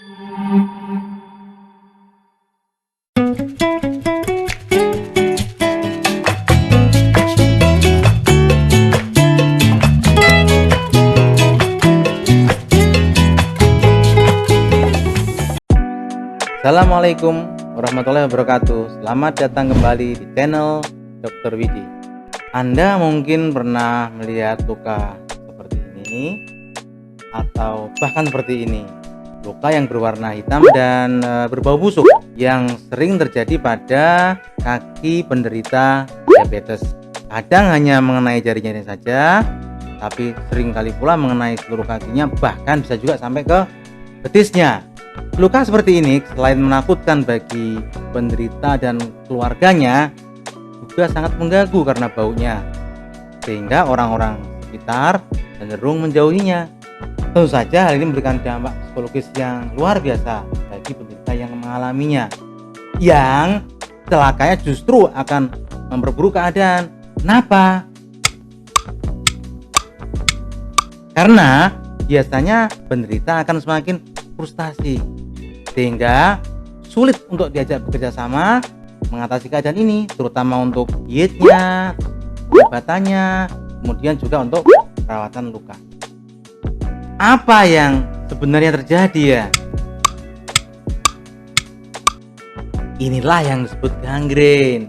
Assalamualaikum warahmatullahi wabarakatuh. Selamat datang kembali di channel Dr. Widi. Anda mungkin pernah melihat luka seperti ini atau bahkan seperti ini. Luka yang berwarna hitam dan berbau busuk yang sering terjadi pada kaki penderita diabetes. Kadang hanya mengenai jari-jari saja, tapi sering kali pula mengenai seluruh kakinya, bahkan bisa juga sampai ke betisnya. Luka seperti ini selain menakutkan bagi penderita dan keluarganya, juga sangat mengganggu karena baunya, sehingga orang-orang sekitar cenderung menjauhinya. Tentu saja hal ini memberikan dampak psikologis yang luar biasa bagi penderita yang mengalaminya, yang celakanya justru akan memperburuk keadaan. Kenapa? Karena biasanya penderita akan semakin frustasi, sehingga sulit untuk diajak bekerja sama mengatasi keadaan ini, terutama untuk dietnya, obatannya, kemudian juga untuk perawatan luka. Apa yang sebenarnya terjadi ya? Inilah yang disebut gangren,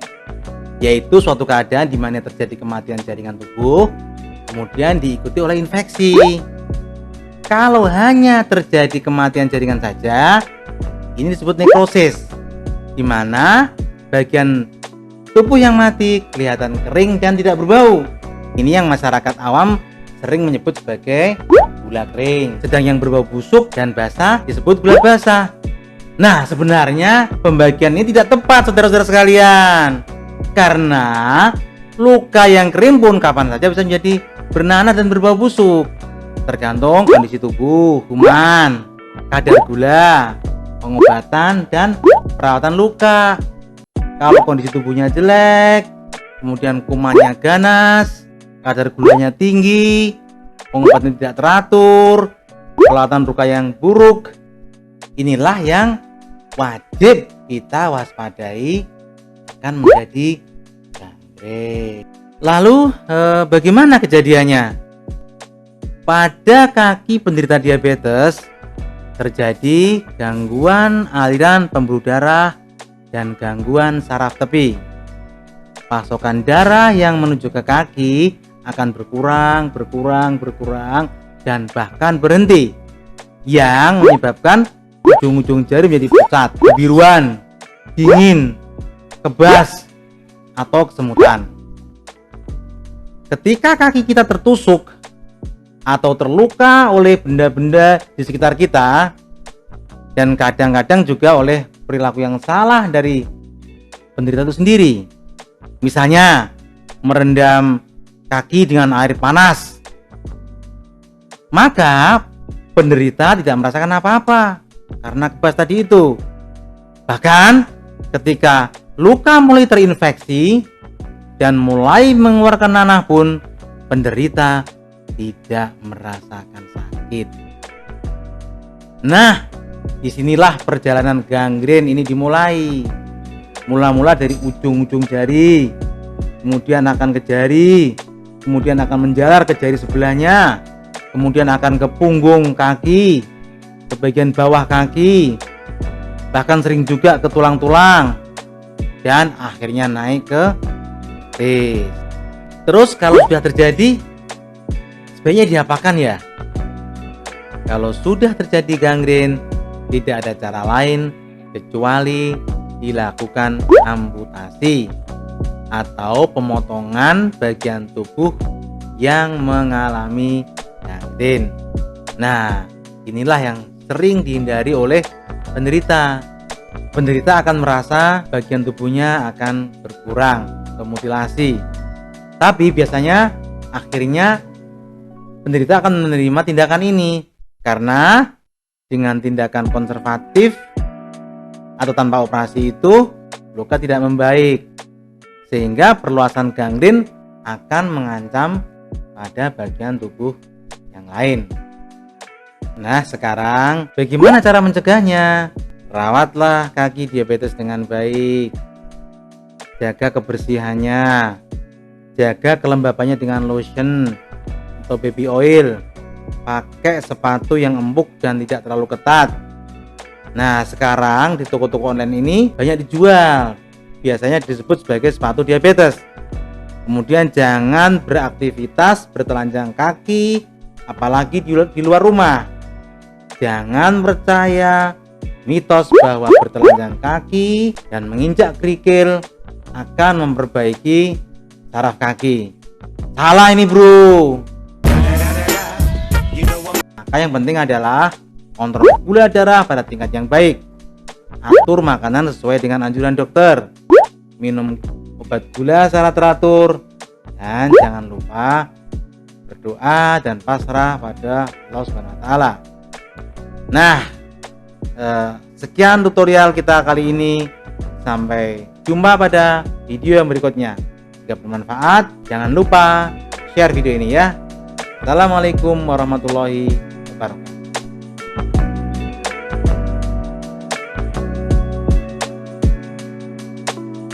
yaitu suatu keadaan di mana terjadi kematian jaringan tubuh, kemudian diikuti oleh infeksi. Kalau hanya terjadi kematian jaringan saja, ini disebut nekrosis, di mana bagian tubuh yang mati kelihatan kering dan tidak berbau. Ini yang masyarakat awam sering menyebut sebagai gula kering. Sedang yang berbau busuk dan basah disebut gula basah. Nah, sebenarnya pembagian ini tidak tepat, saudara-saudara sekalian, karena luka yang kering pun kapan saja bisa menjadi bernanah dan berbau busuk, tergantung kondisi tubuh, kuman, kadar gula, pengobatan, dan perawatan luka. Kalau kondisi tubuhnya jelek, kemudian kumannya ganas, kadar gulanya tinggi, pengobatan tidak teratur, perawatan luka yang buruk, inilah yang wajib kita waspadai akan menjadi gangren. Lalu bagaimana kejadiannya? Pada kaki penderita diabetes terjadi gangguan aliran pembuluh darah dan gangguan saraf tepi. Pasokan darah yang menuju ke kaki akan berkurang dan bahkan berhenti, yang menyebabkan ujung-ujung jari menjadi pucat, kebiruan, dingin, kebas, atau kesemutan. Ketika kaki kita tertusuk atau terluka oleh benda-benda di sekitar kita, dan kadang-kadang juga oleh perilaku yang salah dari penderita itu sendiri, misalnya merendam kaki dengan air panas, maka penderita tidak merasakan apa-apa karena kebas tadi itu. Bahkan ketika luka mulai terinfeksi dan mulai mengeluarkan nanah pun, penderita tidak merasakan sakit. Nah, disinilah perjalanan gangren ini dimulai. Mula-mula dari ujung-ujung jari, kemudian akan ke jari, kemudian akan menjalar ke jari sebelahnya, kemudian akan ke punggung kaki, ke bagian bawah kaki, bahkan sering juga ke tulang-tulang, dan akhirnya naik ke betis. Terus kalau sudah terjadi, sebaiknya diapakan ya? Kalau sudah terjadi gangren, tidak ada cara lain kecuali dilakukan amputasi atau pemotongan bagian tubuh yang mengalami gangren. Nah, inilah yang sering dihindari oleh penderita. Penderita akan merasa bagian tubuhnya akan berkurang atau mutilasi, tapi biasanya akhirnya penderita akan menerima tindakan ini karena dengan tindakan konservatif atau tanpa operasi itu luka tidak membaik, sehingga perluasan gangren akan mengancam pada bagian tubuh yang lain. Nah, sekarang bagaimana cara mencegahnya? Rawatlah kaki diabetes dengan baik. Jaga kebersihannya. Jaga kelembabannya dengan lotion atau baby oil. Pakai sepatu yang empuk dan tidak terlalu ketat. Nah, sekarang di toko-toko online ini banyak dijual. Biasanya disebut sebagai sepatu diabetes. Kemudian jangan beraktivitas bertelanjang kaki, apalagi di luar rumah. Jangan percaya mitos bahwa bertelanjang kaki dan menginjak kerikil akan memperbaiki saraf kaki. Salah ini, bro. Maka yang penting adalah kontrol gula darah pada tingkat yang baik. Atur makanan sesuai dengan anjuran dokter. Minum obat gula secara teratur. Dan jangan lupa berdoa dan pasrah pada Allah SWT. Nah, sekian tutorial kita kali ini. Sampai jumpa pada video yang berikutnya. Jika bermanfaat, jangan lupa share video ini ya. Assalamualaikum warahmatullahi wabarakatuh.